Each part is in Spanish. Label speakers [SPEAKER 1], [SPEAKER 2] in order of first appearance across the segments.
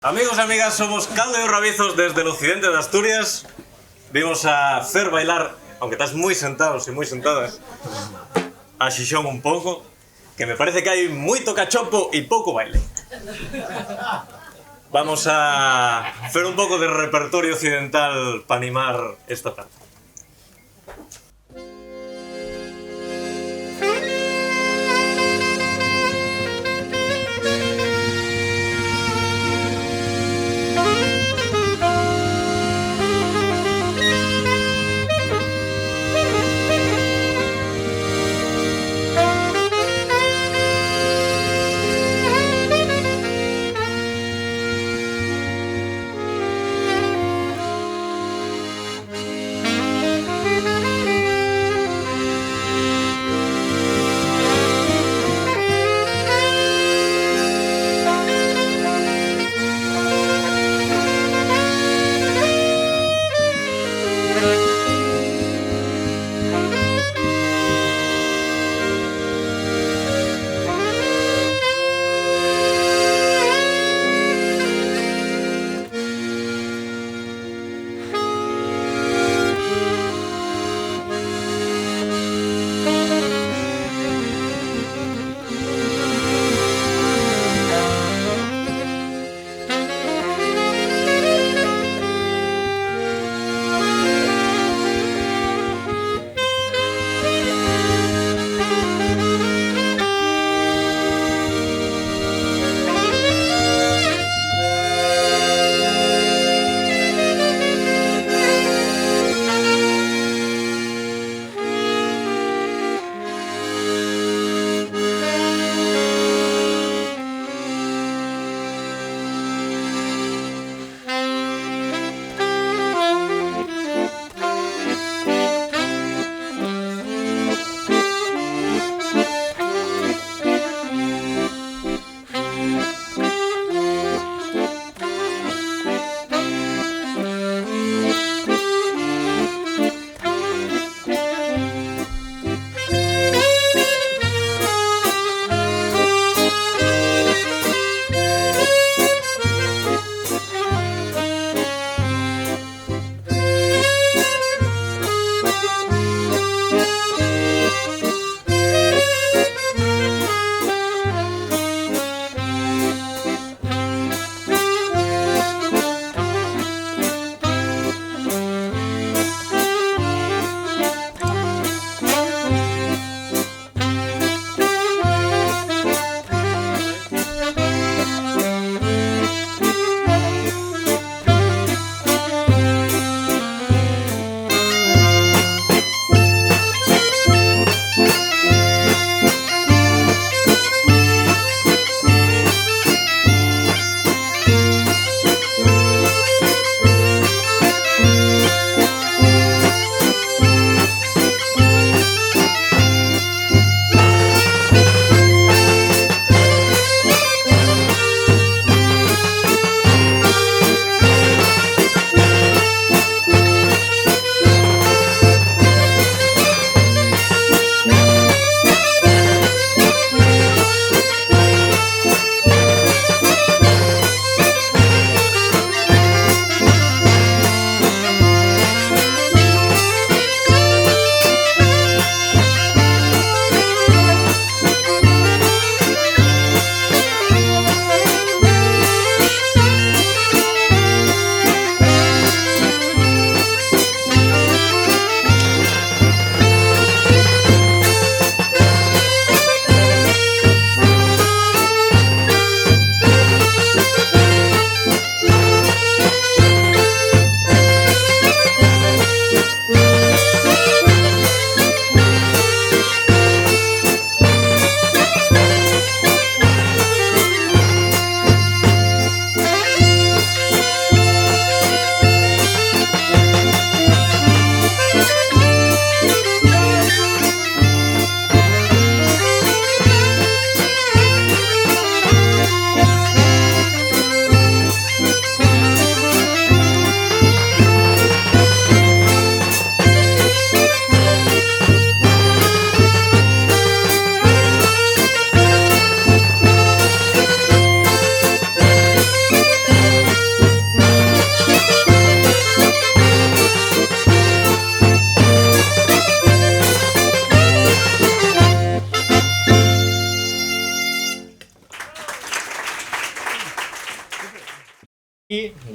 [SPEAKER 1] Amigos y amigas, somos Caldo y Rabizos desde el occidente de Asturias. Vimos a hacer bailar, aunque estás muy sentados y muy sentadas, a Xixón un pouco, que me parece que hai moito cachopo e pouco baile. Vamos a hacer un pouco de repertorio occidental para animar esta tarde.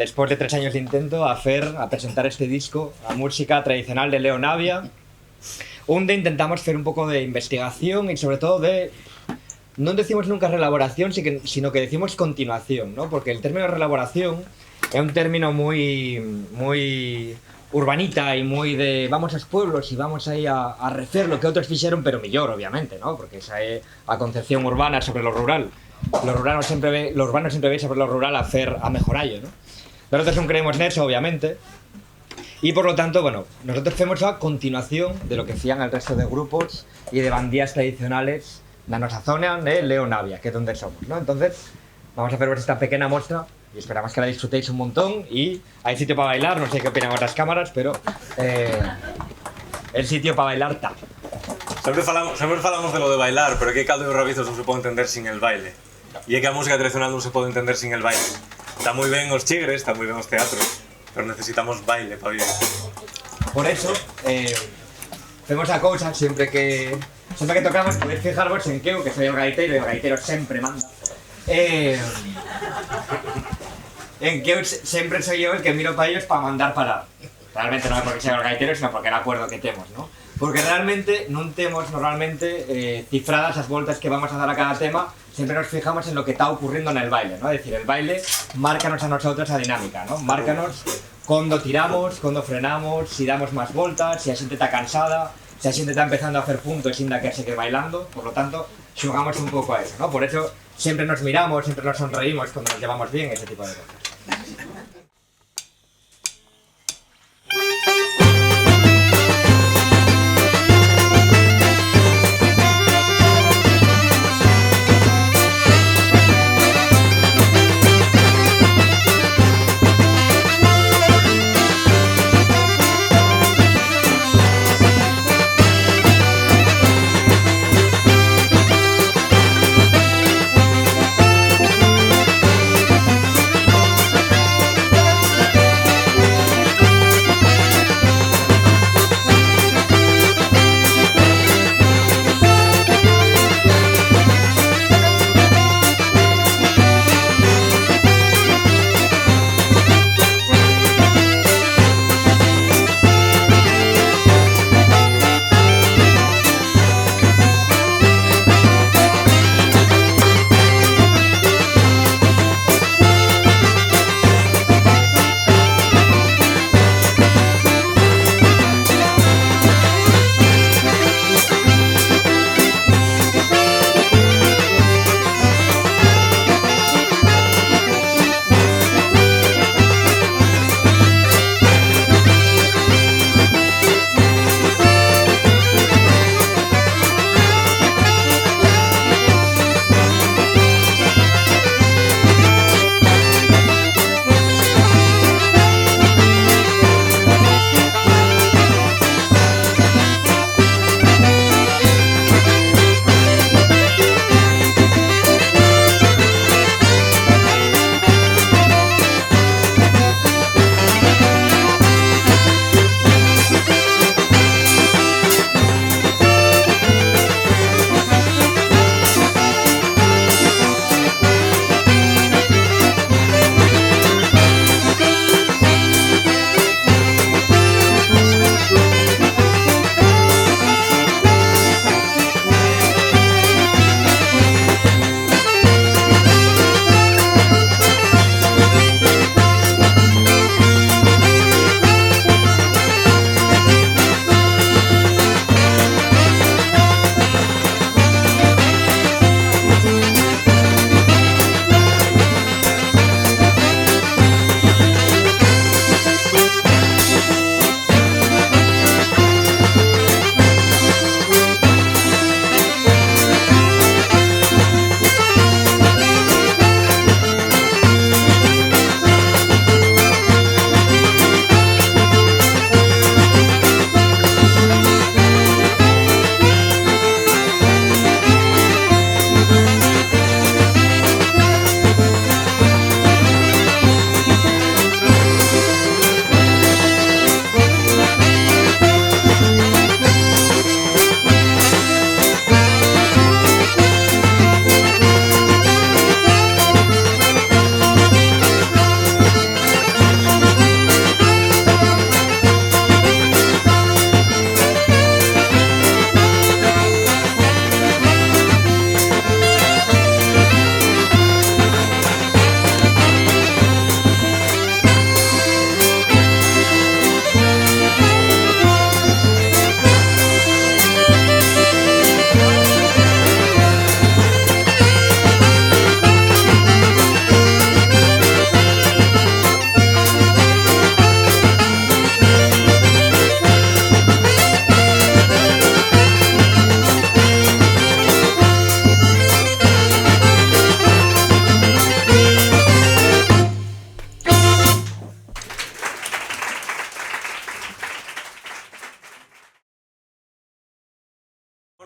[SPEAKER 2] después de 3 años de intento, a presentar este disco, a música tradicional de Leo Navia, donde intentamos hacer un poco de investigación y sobre todo no decimos nunca reelaboración, sino que decimos continuación, ¿no? Porque el término reelaboración es un término muy urbanita y muy de vamos aos pueblos y vamos aí a refer lo que outros fixeron, pero mellor, obviamente, ¿no? Porque esa é a concepción urbana sobre lo rural. Lo urbano sempre ve sobre lo rural a mejorallo, ¿no? Nosotros non creemos neso, obviamente, y por lo tanto, bueno, nosotros hacemos a continuación de lo que hacían el resto de grupos y de bandías tradicionales na nosa zona de Leo Navia, que é donde somos, ¿no? Entonces, vamos a haceros esta pequeña muestra y esperamos que la disfrutéis un montón y hay sitio para bailar, no sé qué opinan otras cámaras, pero el sitio para bailar está.
[SPEAKER 1] Sempre falamos de lo de bailar, pero é que Caldo e os Rabizos non se pode entender sin el baile. E é que a música tradicional non se pode entender sin el baile. Está moi ben os chigres, está moi ben os teatros, pero necesitamos baile para vivir.
[SPEAKER 2] Por eso, hacemos a cousa sempre que tocamos, podéis fijaros en que soy el gaitero e o gaitero sempre manda. En que sempre soy yo el que miro para ellos para mandar parar. Realmente non é porque sea o gaitero, sino porque é o acuerdo que temos, ¿no? Porque realmente non temos normalmente cifradas as voltas que vamos a dar a cada tema, sempre nos fijamos en lo que está ocurriendo en el baile, ¿no? Es decir, el baile márcanos a nosotros a dinámica, ¿no? Márcanos cuando tiramos, cuando frenamos, si damos más voltas, si a xente está cansada, si a xente está empezando a hacer puntos sin da que seguir bailando, por lo tanto, xugamos un pouco a eso, ¿no? Por eso siempre nos miramos, siempre nos sonreímos cuando nos llevamos bien, ese tipo de cosas.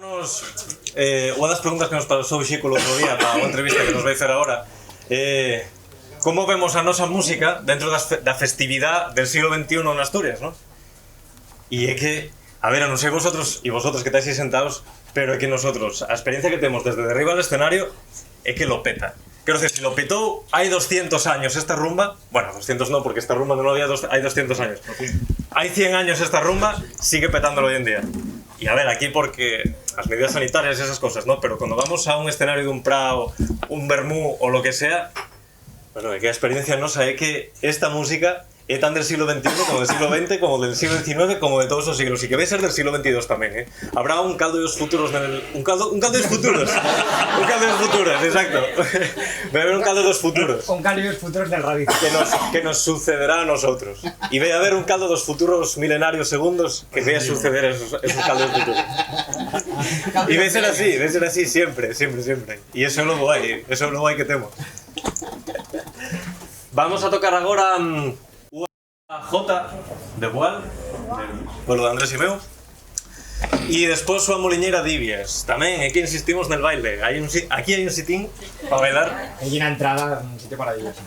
[SPEAKER 1] Unha das preguntas que nos pasou Xico o outro día para unha entrevista que nos vai fer agora, como vemos a nosa música dentro da festividade del siglo XXI en Asturias, non? E é que, a ver, non sei vosotros e vosotros que estáis aí sentados, pero é que nosotros, a experiencia que temos desde derriba del escenario é que lo peta. Quero decir, si lo petou hai 200 años esta rumba, bueno, 200 no, porque esta rumba non había hai 200 años. Hai 100 años esta rumba, sigue petándolo hoy en día. Y a ver, aquí porque las medidas sanitarias y esas cosas, ¿no? Pero cuando vamos a un escenario de un Prado, un Bermú o lo que sea, bueno, que la experiencia no sabe que esta música es tan del siglo XXI como del siglo XX, como del siglo XIX, como de todos esos siglos. Y que va a ser del siglo XXII también, ¿eh? Habrá un caldo de los futuros un caldo de los futuros. Un caldo de los futuros, exacto. Va a haber un caldo de los futuros.
[SPEAKER 2] Un caldo de los futuros del radio.
[SPEAKER 1] Que nos sucederá a nosotros. Y va a haber un caldo de los futuros milenarios segundos que vaya a suceder esos caldos de futuros. Y va a ser así siempre, siempre, siempre. Y eso es lo guay que tenemos. Vamos a tocar ahora J de Boal, del pueblo de Andrés y meu. Y después su moliñera Divies. También aquí insistimos en el baile. Aquí hay un sitín para bailar.
[SPEAKER 2] Hay una entrada, un sitio maravilloso.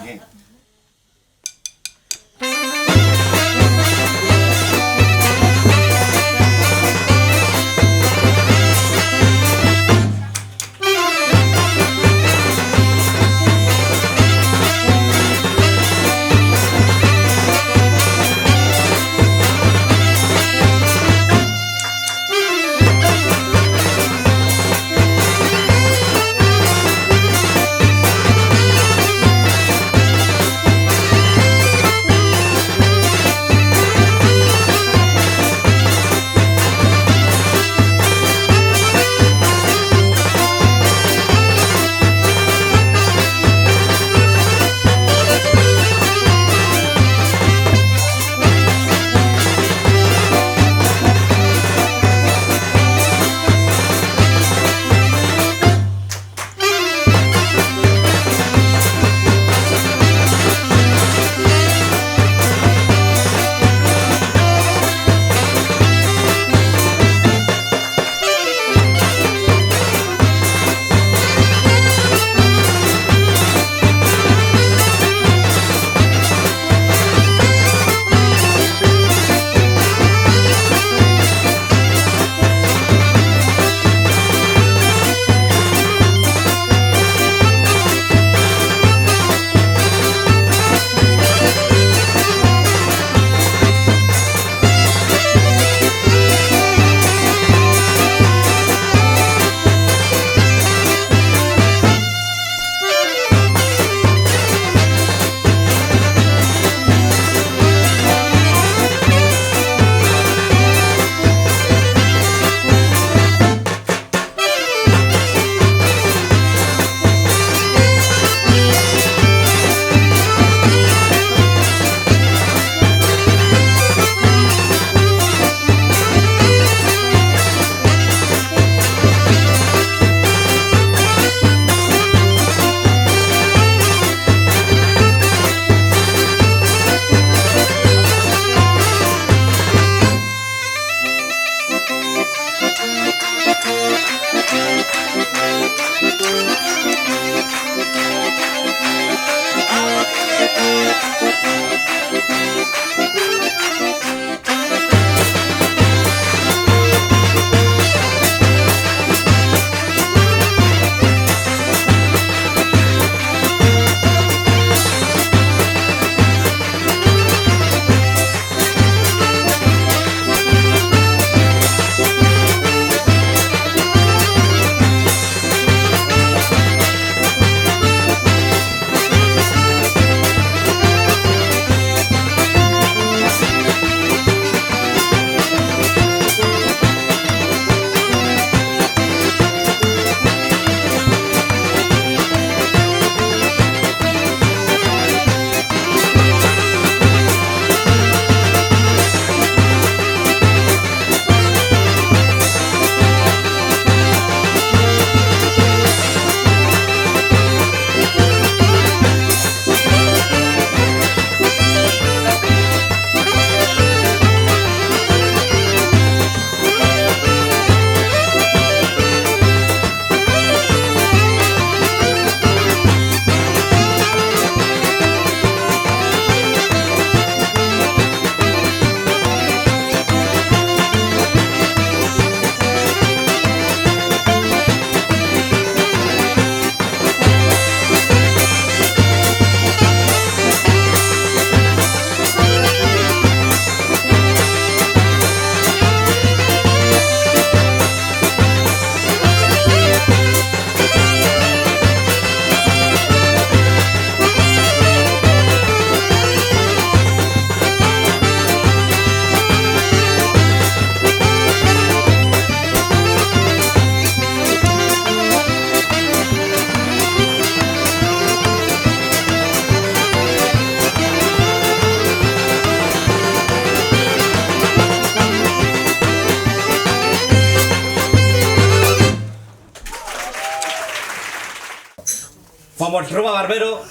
[SPEAKER 2] Somos Ruba Barbero,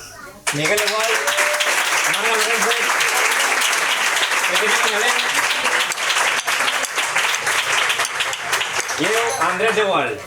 [SPEAKER 2] Miguel Igual, Manuel Lorenzo, Pequeño Peñalén y yo, Andrés Igual.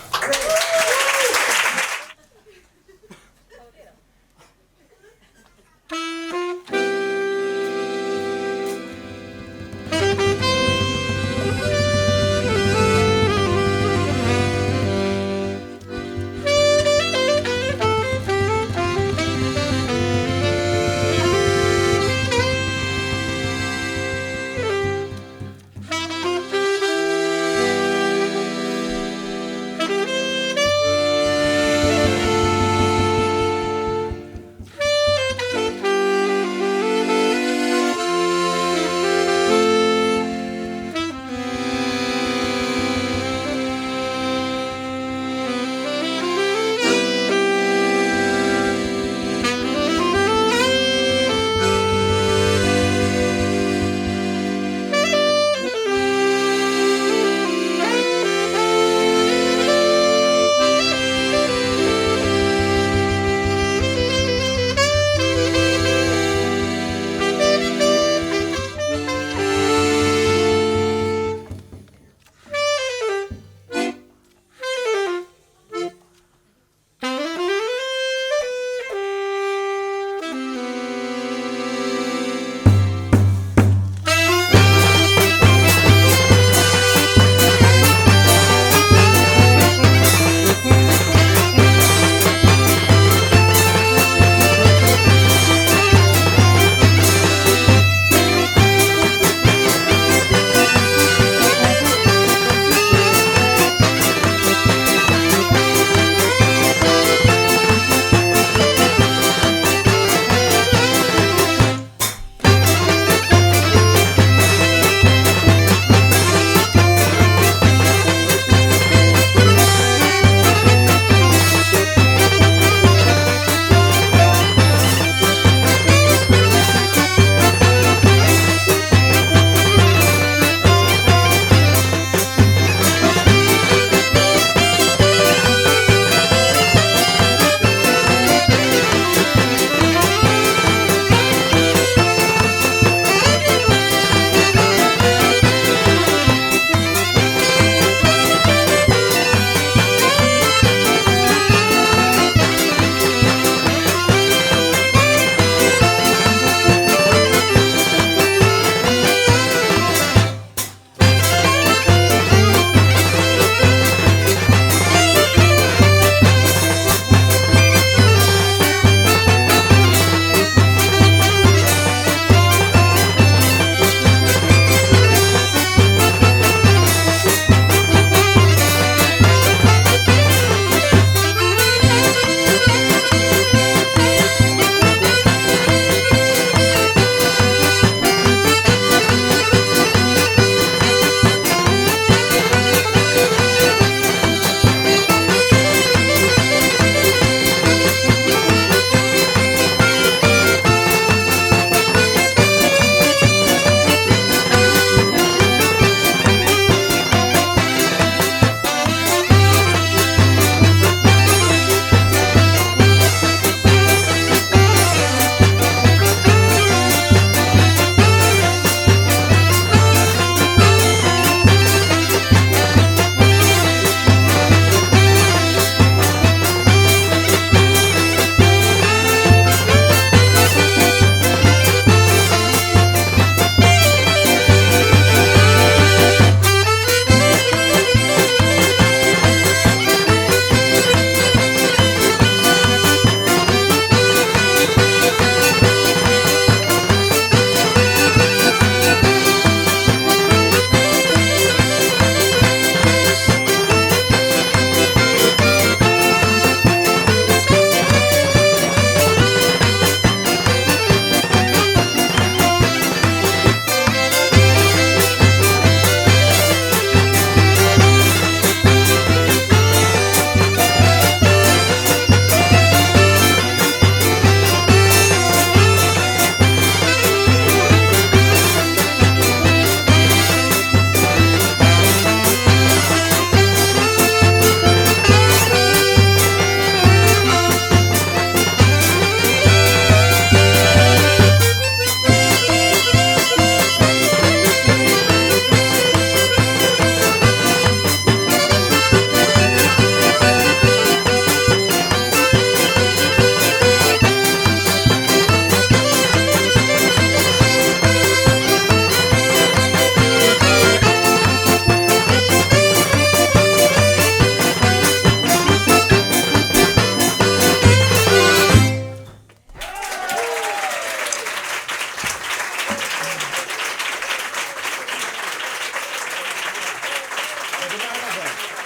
[SPEAKER 2] Muchas gracias.